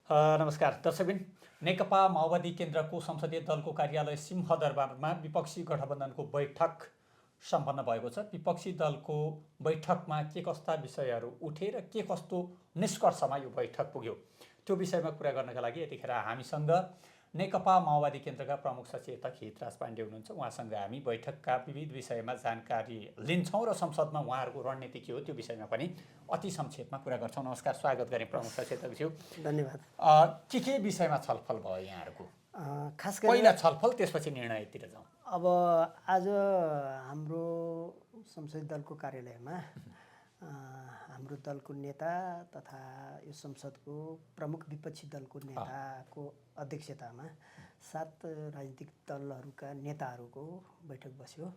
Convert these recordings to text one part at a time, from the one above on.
नमस्कार दर्शकबिन। नेकपा माओवादी केन्द्रको संसदीय दलको कार्यालय सिंहदरबारमा विपक्षी गठबन्धनको बैठक सम्पन्न भएको छ। विपक्षी दलको बैठकमा के कस्ता विषयहरू उठे र के कस्तो निष्कर्षमा यो बैठक पुग्यो, त्यो विषयमा कुरा गर्नका लागि यतिखेर हामीसँग नेकपा माओवादी केन्द्रका प्रमुख सचेतक हितराज पाण्डे हुनुहुन्छ। उहाँसँग हामी बैठकका विविध विषयमा जानकारी लिन्छौँ र संसदमा उहाँहरूको रणनीति के हो त्यो विषयमा पनि अति संक्षेपमा कुरा गर्छौँ। नमस्कार, स्वागत गरेँ प्रमुख सचेतकज्यू। धन्यवाद। के विषयमा छलफल भयो यहाँहरूको? खास गरी पहिला छलफल त्यसपछि निर्णयतिर जाउँ। अब आज हाम्रो संसदीय दलको कार्यालयमा हाम्रो दलको नेता तथा यो संसदको प्रमुख विपक्षी दलको नेताको अध्यक्षतामा 7 राजनीतिक दलहरूका नेताहरूको बैठक बस्यो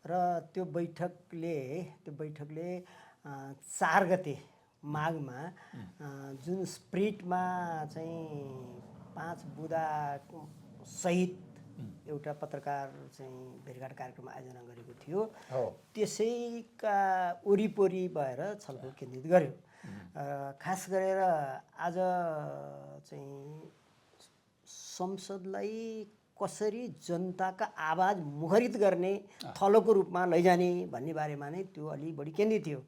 र त्यो बैठकले 4 गते माघमा जुन स्प्रिटमा चाहिँ 5 बुँदा सहित एउटा पत्रकार चाहिँ भेटघाट कार्यक्रम आयोजना गरेको थियो। त्यसैका वरिपरि भएर छलफल केन्द्रित गर्यो। खास गरेर आज चाहिँ संसदलाई कसरी जनताका आवाज मुखरित गर्ने थलोको रूपमा लैजाने भन्ने बारेमा नै त्यो अलि बढी केन्द्रित थियो।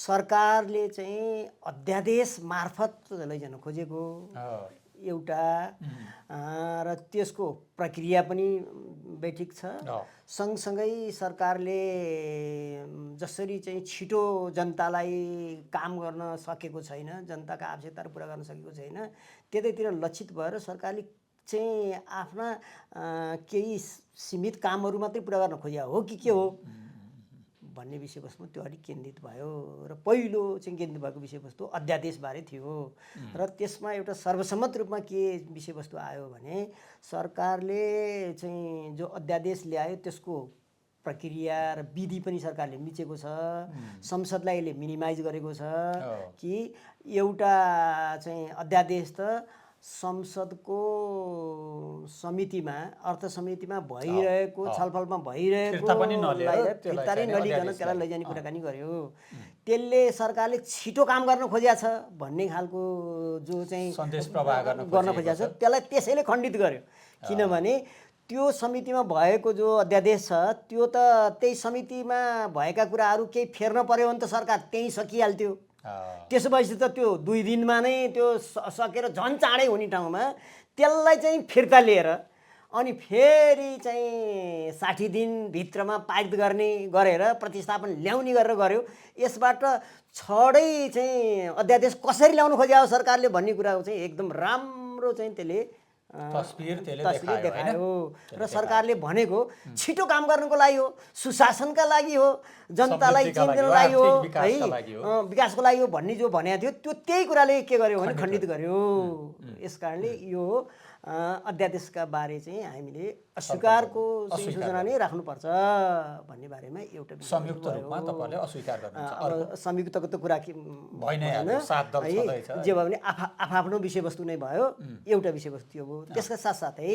सरकारले चाहिँ अध्यादेश मार्फत लैजान खोजेको एउटा र त्यसको प्रक्रिया पनि बैठक छ। सँगसँगै सरकारले जसरी चाहिँ छिटो जनतालाई काम गर्न सकेको छैन, जनताका आवश्यकताहरू पुरा गर्न सकेको छैन, त्यतैतिर लक्षित भएर सरकारले चाहिँ आफ्ना केही सीमित कामहरू मात्रै पुरा गर्न खोजेको हो कि के हो भन्ने विषयवस्तुमा त्यो अलिक केन्द्रित भयो। र पहिलो चाहिँ केन्द्रित भएको विषयवस्तु अध्यादेशबारे थियो र त्यसमा एउटा सर्वसम्मत रूपमा के विषयवस्तु आयो भने सरकारले चाहिँ जो अध्यादेश ल्यायो त्यसको प्रक्रिया र विधि पनि सरकारले मिचेको छ। संसदलाई यसले मिनिमाइज गरेको छ कि एउटा चाहिँ अध्यादेश त संसदको समितिमा अर्थ समितिमा भइरहेको छलफलमा भइरहेको फिर्ता नै नलिकन त्यसलाई लैजाने कुराकानी गर्यो। त्यसले सरकारले छिटो काम गर्न खोजेको छ भन्ने खालको जो चाहिँ सन्देश प्रवाह गर्न खोजेको छ त्यसलाई त्यसैले खण्डित गर्यो। किनभने त्यो समितिमा भएको जो अध्यादेश छ त्यो त त्यही समितिमा भएका कुराहरू केही फेर्न पर्यो भने त सरकार त्यहीँ सकिहाल्थ्यो। त्यसो भएपछि त त्यो 2 दिनमा नै त्यो सकेर झन् चाँडै हुने ठाउँमा त्यसलाई चाहिँ फिर्ता लिएर अनि फेरि चाहिँ 60 दिनभित्रमा पारित गरेर प्रतिस्थापन ल्याउने गरेर गर्यो। यसबाट छडै चाहिँ अध्यादेश कसरी ल्याउनु खोज्यो सरकारले भन्ने कुराको चाहिँ एकदम राम्रो चाहिँ त्यसले तस्बिर देखायो। र सरकारले भनेको छिटो काम गर्नको लागि हो, सुशासनका लागि हो, जनतालाई चिन्नको लागि हो, है विकासको लागि हो भन्ने जो भनेको थियो त्यो त्यही कुराले के गर्यो भने खण्डित गर्यो। यसकारणले यो अध्यादेशका बारे चाहिँ हामीले अस्वीकारको सूचना नै राख्नुपर्छ भन्ने बारेमा एउटा संयुक्त रूपमा तपाईले अस्वीकार गर्नुहुन्छ। संयुक्तको त कुरा भएन, 7 दल छँदैछ। जे भयो भने आफ्नो विषयवस्तु नै भयो, एउटा विषयवस्तु हो। त्यसका साथसाथै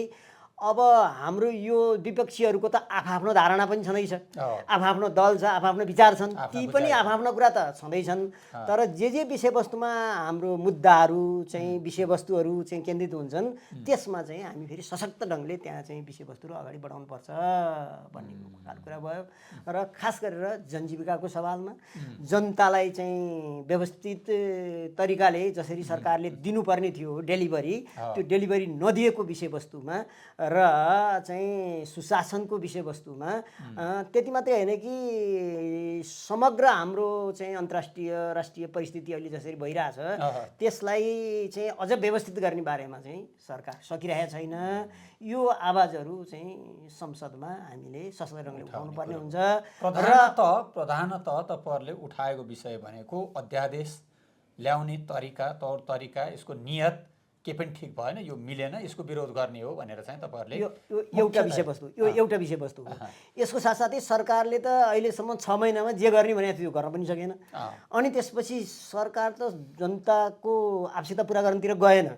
अब हाम्रो यो विपक्षीहरूको त आफ्नो धारणा पनि छँदैछ, आफ्नो दल छ, आफ्नो विचार छन्, ती पनि आफ्नो कुरा त छँदैछन्। तर जे विषयवस्तुमा हाम्रो मुद्दाहरू चाहिँ विषयवस्तुहरू चाहिँ केन्द्रित हुन्छन् त्यसमा चाहिँ हामी फेरि सशक्त ढङ्गले त्यहाँ चाहिँ विषयवस्तुहरू अगाडि बढाउनुपर्छ भन्ने कुरा भयो। र खास गरेर जनजीविकाको सवालमा जनतालाई चाहिँ व्यवस्थित तरिकाले जसरी सरकारले दिनुपर्ने थियो डेलिभरी, त्यो डेलिभरी नदिएको विषयवस्तुमा र चाहिँ सुशासनको विषयवस्तुमा त्यति मात्रै होइन कि समग्र हाम्रो चाहिँ अन्तर्राष्ट्रिय राष्ट्रिय परिस्थिति अहिले जसरी भइरहेछ त्यसलाई चाहिँ अझ व्यवस्थित गर्ने बारेमा चाहिँ सरकार सकिरहेको छैन। यो आवाजहरू चाहिँ संसदमा हामीले सशक्त ढङ्गले उठाउनु पर्ने हुन्छ। प्रधानतः तपाईँहरूले उठाएको विषय भनेको अध्यादेश ल्याउने तौर तरिका, यसको नियत के पनि ठिक भएन, यो मिलेन, यसको विरोध गर्ने हो भनेर चाहिँ तपाईहरुले यो एउटा विषयवस्तु हो। यसको साथसाथै सरकारले त अहिलेसम्म 6 महिनामा जे गर्ने भनेको थियो गर्न पनि सकेन। अनि त्यसपछि सरकार त जनताको आवश्यकता पूरा गर्नतिर गएन।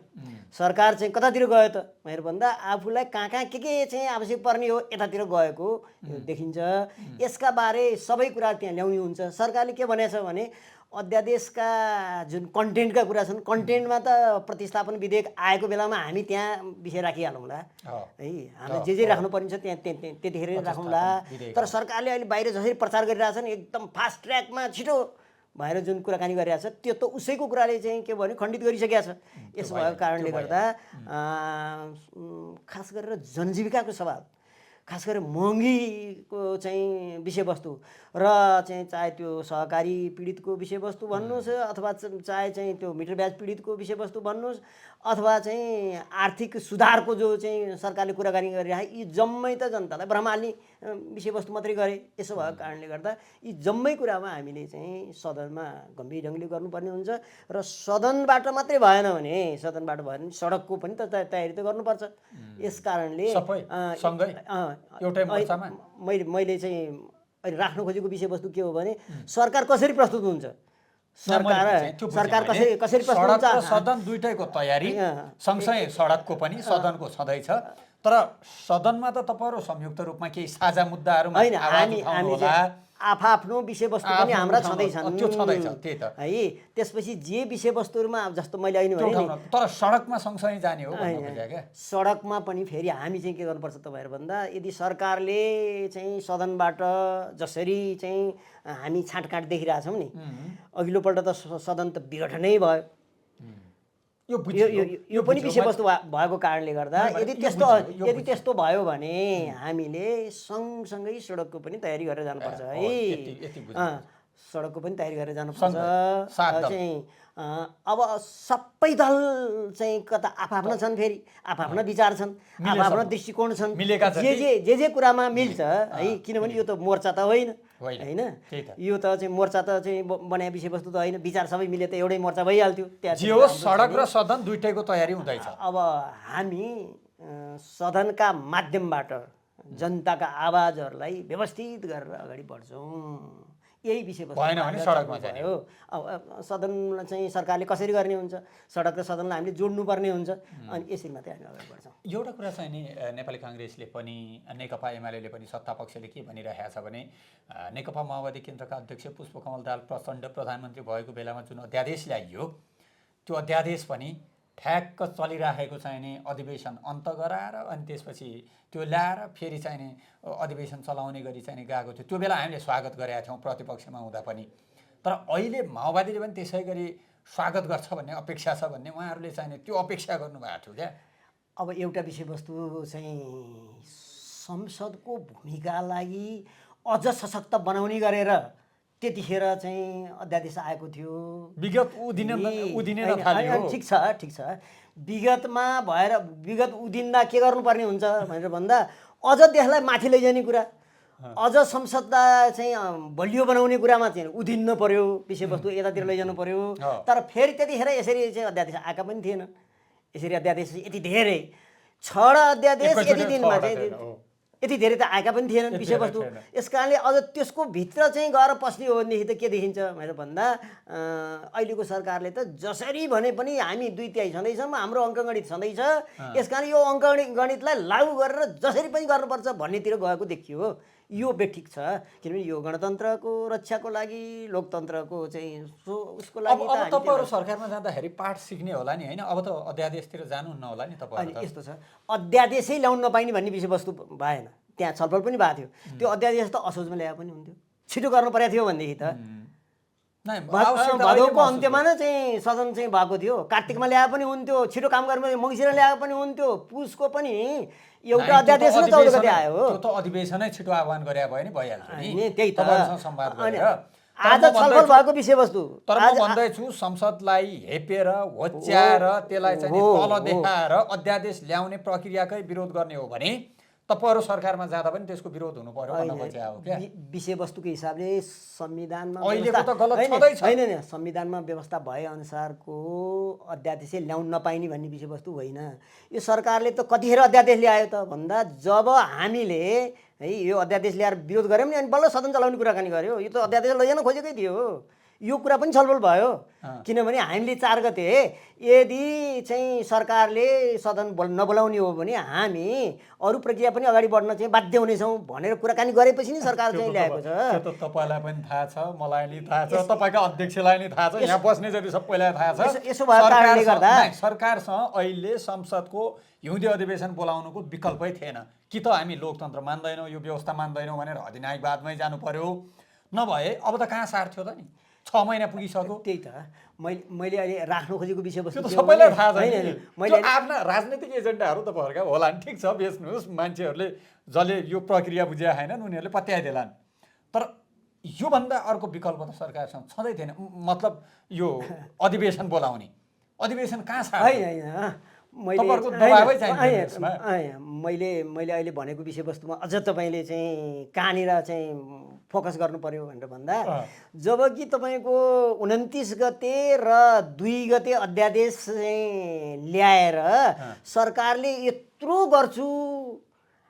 सरकार चाहिँ कतातिर गयो त भनेर भन्दा आफूलाई कहाँ के चाहिँ आवश्यक पर्ने हो यतातिर गएको देखिन्छ। यसका बारे सबै कुरा त्यहाँ ल्याउनु हुन्छ। सरकारले के भनेछ भने अध्यादेशका जुन कन्टेन्टका कुरा छन्, कन्टेन्टमा त प्रतिस्थापन विधेयक आएको बेलामा हामी त्यहाँ विषय राखिहालौँला है। हामीले जे राख्नु पर्ने छ त्यहाँ त्यतिखेर राखौँला। तर सरकारले अहिले बाहिर जसरी प्रचार गरिरहेछन् एकदम फास्ट ट्र्याकमा छिटो भएर जुन कुराकानी गरिरहेछ त्यो त उसैको कुराले चाहिँ के भन्यो खण्डित गरिसकेको छ। यसो भएको कारणले गर्दा खास गरेर जनजीविकाको सवाल, खास गरेर महँगीको चाहिँ विषयवस्तु र चाहिँ चाहे त्यो सहकारी पीडितको विषयवस्तु भन्नुहोस् अथवा चाहे चाहिँ त्यो मिटर ब्याज पीडितको विषयवस्तु भन्नुहोस् अथवा चाहिँ आर्थिक सुधारको जो चाहिँ सरकारले कुराकानी गरिरहेको यी जम्मै त जनतालाई भ्रम हाल्ने विषयवस्तु मात्रै गरे। यसो भएको कारणले गर्दा यी जम्मै कुरामा हामीले चाहिँ सदनमा गम्भीर ढङ्गले गर्नुपर्ने हुन्छ र सदनबाट मात्रै भएन भने सडकको पनि त तयारी त गर्नुपर्छ। यस कारणले मैले चाहिँ अहिले राख्न खोजेको विषयवस्तु के हो भने सरकार कसरी प्रस्तुत हुन्छ, सरकार कसरी प्रस्तुत हुन्छ। सदन दुईटैको तयारी सँगसँगै सडकको पनि सदनको छँदैछ। तर सदनमा त तपाईँहरू संयुक्त रूपमा केही साझा मुद्दाहरूमा हामी आफ्नो विषयवस्तु पनि हाम्रा छँदैछन् त्यही त है। त्यसपछि जे विषयवस्तुहरूमा जस्तो मैले अहिले भने तर सडकमा सँगसँगै जाने हो क्या। सडकमा पनि फेरि हामी चाहिँ के गर्नुपर्छ तपाईँहरू भन्दा यदि सरकारले चाहिँ सदनबाट जसरी चाहिँ हामी छाँटकाँट देखिरहेछौँ नि, अघिल्लोपल्ट त सदन त विघटनै भयो। यो पनि विषयवस्तु भएको कारणले गर्दा यदि त्यस्तो भयो भने हामीले सँगसँगै सडकको पनि तयारी गरेर जानुपर्छ है। सडकको पनि तयारी गरेर जानुपर्छ चाहिँ। अब सबै दल चाहिँ कता आफआफ्ना छन्, फेरि आफआफ्ना विचार छन्, आफआफ्ना दृष्टिकोण छन्। जे कुरामा मिल्छ है, किनभने यो त मोर्चा त होइन होइन, यो त चाहिँ मोर्चा त चाहिँ बनाए विषयवस्तु त होइन। विचार सबै मिले त एउटै मोर्चा भइहाल्थ्यो। त्यहाँ सडक र सदन दुईटैको तयारी हुँदैछ। अब हामी सदनका माध्यमबाट जनताका आवाजहरूलाई व्यवस्थित गरेर अगाडि बढ्छौँ। यही विषयवस्तु भएन भने सडकमा जाने हो। अब सदन चाहिँ सरकारले कसरी गर्ने हुन्छ, सडक र सदनलाई हामीले जोड्नुपर्ने हुन्छ, अनि यसरी मात्रै हामी अगाडि बढ्छौँ। एउटा कुरा चाहिँ नि नेपाली काङ्ग्रेसले पनि नेकपा एमाले पनि सत्ता पक्षले के भनिरहेको छ भने नेकपा माओवादी केन्द्रका अध्यक्ष पुष्पकमल दाहाल प्रचण्ड प्रधानमन्त्री भएको बेलामा जुन अध्यादेश ल्याइयो त्यो अध्यादेश पनि ठ्याक्क चलिराखेको चाहिँ नि अधिवेशन अन्त गराएर अनि त्यसपछि त्यो ल्याएर फेरि चाहिँ नि अधिवेशन चलाउने गरी चाहिँ नि गएको थियो। त्यो बेला हामीले स्वागत गरेका थियौँ प्रतिपक्षमा हुँदा पनि। तर अहिले माओवादीले पनि त्यसै गरी स्वागत गर्छ भन्ने अपेक्षा छ भन्ने उहाँहरूले चाहिँ नि त्यो अपेक्षा गर्नुभएको थियो क्या। अब एउटा विषयवस्तु चाहिँ संसदको भूमिकालाई अझ सशक्त बनाउने गरेर त्यतिखेर चाहिँ अध्यादेश आएको थियो। विगत उदिने थाल्यो। ठिक छ। विगत उदिँदा के गर्नुपर्ने हुन्छ भनेर भन्दा अझ देशलाई माथि लैजाने कुरा, अझ संसदलाई चाहिँ बलियो बनाउने कुरामा चाहिँ उदिन्न पर्यो, विषयवस्तु यतातिर लैजानु पर्यो। तर फेरि त्यतिखेर यसरी चाहिँ अध्यादेश आएका पनि थिएन। यसरी अध्यादेश यति धेरै 6 अध्यादेश यति दिनमा चाहिँ यति धेरै त आएका पनि थिएनन् विषयवस्तु। यस कारणले अझ त्यसको भित्र चाहिँ गएर पस्ने हो भनेदेखि त के देखिन्छ भनेर भन्दा अहिलेको सरकारले त जसरी भने पनि हामी 2/3 छँदैछौँ, हाम्रो अङ्कगणित छँदैछ, यस कारण यो अङ्कगणितलाई लागू गरेर जसरी पनि गर्नुपर्छ भन्नेतिर गएको देखियो। यो बेठिक छ, किनभने यो गणतन्त्रको रक्षाको लागि, लोकतन्त्रको चाहिँ उसको लागि। अब तपाईँहरू सरकारमा जाँदाखेरि पाठ सिक्ने होला नि होइन? अब त अध्यादेशतिर जानुहुन्न होला नि तपाईँहरू? यस्तो छ, अध्यादेशै ल्याउन नपाइने भन्ने विषयवस्तु भएन, त्यहाँ छलफल पनि भएको थियो। त्यो अध्यादेश त असोजमा ल्याए पनि हुन्थ्यो, छिटो गर्नु परेको थियो भनेदेखि त। भदौको अन्त्यमा नै चाहिँ सदन चाहिँ भएको थियो, कार्तिकमा ल्याए पनि हुन्थ्यो, छिटो काम गर्नु मङ्सिरमा ल्याए पनि हुन्थ्यो, पुसको पनि एउटा अध्यादेश नै 14 गते आयो। त्यो त अधिवेशनै छिटो आह्वान गरे भए नि भइहाल्छ नि। त्यही त संवाद गरेर आज छलफल भएको विषयवस्तु। तर म भन्दैछु संसदलाई हेपेर होच्याएर त्यसलाई चाहिँ तल देखाएर अध्यादेश ल्याउने प्रक्रियाकै विरोध गर्ने हो भने तपाईँहरू सरकारमा जाँदा पनि त्यसको विरोध हुनु पर्यो भन्न खोजेको हो क्या। विषयवस्तुको हिसाबले संविधानमा अहिलेको त गलत छँदैछ। होइन, संविधानमा व्यवस्था भए अनुसारको अध्यादेशै ल्याउन नपाइने भन्ने विषयवस्तु होइन। यो सरकारले त कतिखेर अध्यादेश ल्यायो त भन्दा जब हामीले है यो अध्यादेश ल्याएर विरोध गऱ्यौँ नि, अनि बल्ल सदन चलाउने कुराकानी गऱ्यो। यो त अध्यादेश लैजान खोजेकै थियो। यो कुरा पनि छलफल भयो। किनभने हामीले 4 गते यदि चाहिँ सरकारले सदन नबोलाउने हो भने हामी अरू प्रक्रिया पनि अगाडि बढ्न चाहिँ बाध्य हुनेछौँ भनेर कुराकानी गरेपछि नि सरकार चाहिँ ल्याएको छ। त्यो त तपाईँलाई पनि थाहा छ, मलाई नि थाहा छ, तपाईँका अध्यक्षलाई नि थाहा छ, यहाँ बस्ने जति सबैलाई थाहा छ। यसो भएको कारणले गर्दा सरकारसँग अहिले संसदको हिउँदे अधिवेशन बोलाउनुको विकल्पै थिएन। कि त हामी लोकतन्त्र मान्दैनौँ, यो व्यवस्था मान्दैनौँ भनेर अधिनायकवादमै जानु पर्यो, नभए अब त कहाँ सार थियो त नि। 6 महिना पुगिसक्यो। त्यही त मैले अहिले राख्न खोजेको विषयवस्तु त्यो त सबैलाई थाहा छ। मैले आफ्ना राजनीतिक एजेन्डाहरू तपाईँहरूका होला नि, ठिक छ, बेच्नुहोस्, मान्छेहरूले जसले यो प्रक्रिया बुझ्या छैनन् उनीहरूले पत्याइदेलान्। तर योभन्दा अर्को विकल्प त सरकारसँग छँदै थिएन। मतलब यो अधिवेशन बोलाउने, अधिवेशन कहाँ छ? मैले अहिले भनेको विषयवस्तुमा अझ तपाईँले चाहिँ कहाँनिर चाहिँ फोकस गर्नु पर्यो भनेर भन्दा, जब कि तपाईँको 29 गते र 2 गते अध्यादेश चाहिँ ल्याएर सरकारले यत्रो गर्छु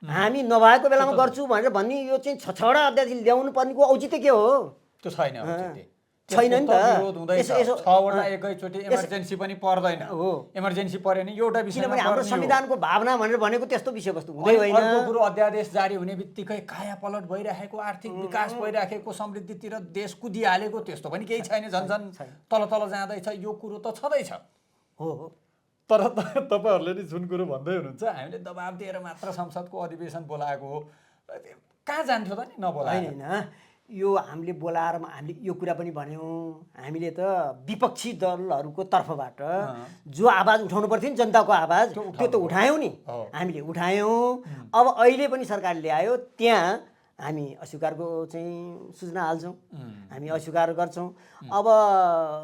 हामी नभएको बेलामा गर्छु भनेर भन्ने यो चाहिँ 6वटा अध्यादेश ल्याउनु पर्नेको औचित्य के हो? त्यो छैन छैन नि त। यसो 6वटा एकैचोटि इमर्जेन्सी पनि पर्दैन हो। इमर्जेन्सी पर्यो नि एउटा विषय, किनभने हाम्रो संविधानको भावना भनेर भनेको त्यस्तो विषयवस्तु हुँदै होइन। अर्को कुरो, अध्यादेश जारी हुने बित्तिकै कायापलट भइरहेको, आर्थिक विकास भइरहेको, समृद्धितिर देश कुदिहालेको त्यस्तो पनि केही छैन। झन्झन तल तल जाँदैछ, यो कुरो त छँदैछ हो। तर तपाईँहरूले नि जुन कुरो भन्दै हुनुहुन्छ हामीले दबाब दिएर मात्र संसदको अधिवेशन बोलाएको हो, कहाँ जान्थ्यो त नि नबोलाएर? होइन, यो हामीले बोलाएर हामीले यो कुरा पनि भन्यौँ, हामीले त विपक्षी दलहरूको तर्फबाट जो आवाज उठाउनु पर्थ्यो नि, जनताको आवाज, त्यो त उठायौँ नि, हामीले उठायौँ। अब अहिले पनि सरकारले ल्यायो, त्यहाँ हामी अस्वीकारको चाहिँ सूचना हाल्छौँ, हामी अस्वीकार गर्छौँ। अब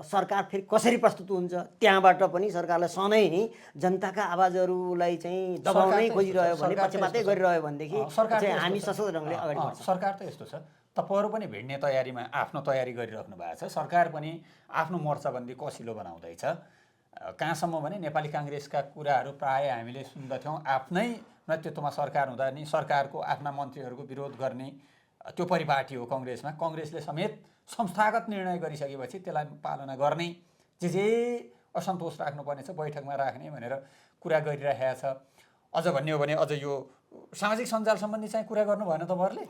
सरकार फेरि कसरी प्रस्तुत हुन्छ, त्यहाँबाट पनि सरकारलाई सधैँ जनताका आवाजहरूलाई चाहिँ दबाउनै खोजिरह्यो भने, पक्षपातै गरिरह्यो भनेदेखि चाहिँ हामी सशक्त ढङ्गले अगाडि बढ्छौँ। सरकार त यस्तो छ, तपाईँहरू पनि भिड्ने तयारीमा आफ्नो तयारी गरिराख्नु भएको छ। सरकार पनि आफ्नो मोर्चाबन्दी कसिलो बनाउँदैछ। कहाँसम्म भने नेपाली काङ्ग्रेसका कुराहरू प्रायः हामीले सुन्दथ्यौँ। आफ्नै नेतृत्वमा सरकार हुँदा नि सरकारको आफ्ना मन्त्रीहरूको विरोध गर्ने त्यो परिपाटी हो कङ्ग्रेसमा। कङ्ग्रेसले समेत संस्थागत निर्णय गरिसकेपछि त्यसलाई पालना गर्ने, जे असन्तोष राख्नुपर्ने छ बैठकमा राख्ने भनेर कुरा गरिरहेको छ। अझ भन्ने हो भने अझ यो सामाजिक सञ्जाल सम्बन्धी चाहिँ कुरा गर्नु भएन तपाईँहरूले?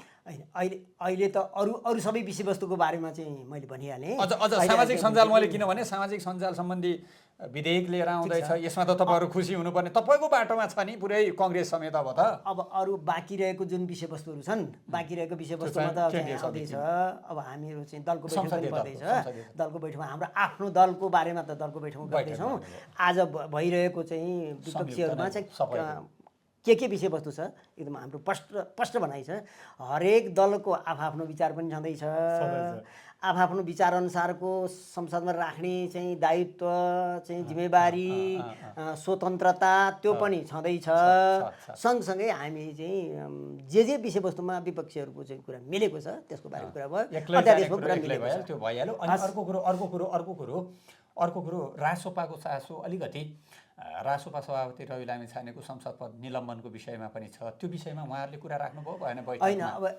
अहिले त अरू सबै विषयवस्तुको बारेमा चाहिँ मैले भनिहालेँ। अझ सामाजिक सञ्जाल, मैले किनभने सामाजिक सञ्जाल सम्बन्धी विधेयक लिएर आउँदैछ, यसमा त तपाईँहरू खुसी हुनुपर्ने, तपाईँको बाटोमा छ नि पुरै कङ्ग्रेस समेत। अब त अरू बाँकी रहेको जुन विषयवस्तुहरू छन्, बाँकी रहेको विषयवस्तुमा त आउँदैछ। अब हामीहरू चाहिँ दलको बैठक पनि गर्दैछ, दलको बैठकमा हाम्रो आफ्नो दलको बारेमा त दलको बैठकमा गर्दैछौँ। आज भइरहेको चाहिँ विपक्षीहरूमा चाहिँ के विषयवस्तु छ एकदम हाम्रो स्पष्ट भनाइ छ। हरेक दलको आफ्नो विचार पनि छँदैछ, आफ्नो विचारअनुसारको संसदमा राख्ने चाहिँ दायित्व चाहिँ जिम्मेवारी स्वतन्त्रता त्यो पनि छँदैछ। सँगसँगै हामी चाहिँ जे विषयवस्तुमा विपक्षीहरूको चाहिँ कुरा मिलेको छ त्यसको बारेमा कुरा भयो, अध्यादेशको कुरा मिलेको छ, त्यो भइहाल्यो। अनि अर्को कुरो रासोपाको चासो अलिकति, रासोपा सभापति रवि लामिछानेको संसद पद निलम्बनको विषयमा पनि छ। त्यो विषयमा उहाँहरूले कुरा राख्नुभयो भएन बैठकमा?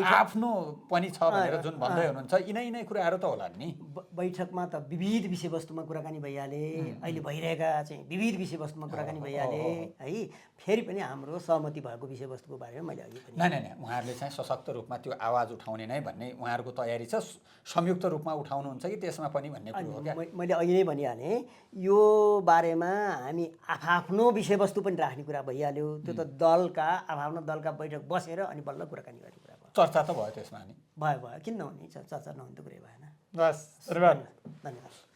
आफ्नो पनि छ भनेर जुन भन्दै हुनुहुन्छ, यिनै कुराहरू त होला नि। बैठकमा त विविध विषयवस्तुमा कुराकानी भइहाले, अहिले भइरहेका चाहिँ विविध विषयवस्तुमा कुराकानी भइहाले है। फेरि पनि हाम्रो सहमति भएको विषयवस्तुको बारेमा मैले अघि पनि नै उहाँहरूले चाहिँ सशक्त रूपमा त्यो आवाज उठाउने नै भन्ने उहाँहरूको तयारी छ। संयुक्त रूपमा उठाउनुहुन्छ कि त्यसमा पनि भन्ने कुरो हो क्या? मैले अघि नै भनिहालेँ, यो बारेमा हामी आफ्नो विषयवस्तु पनि राख्ने कुरा भइहाल्यो। त्यो त आफ्नो दलका बैठक बसेर अनि बल्ल कुराकानी गर्ने कुरा भयो। चर्चा त भयो त्यसमा नि? भयो किन नहुने, चर्चा नहुने त कुरै भएन। बस, धन्यवाद।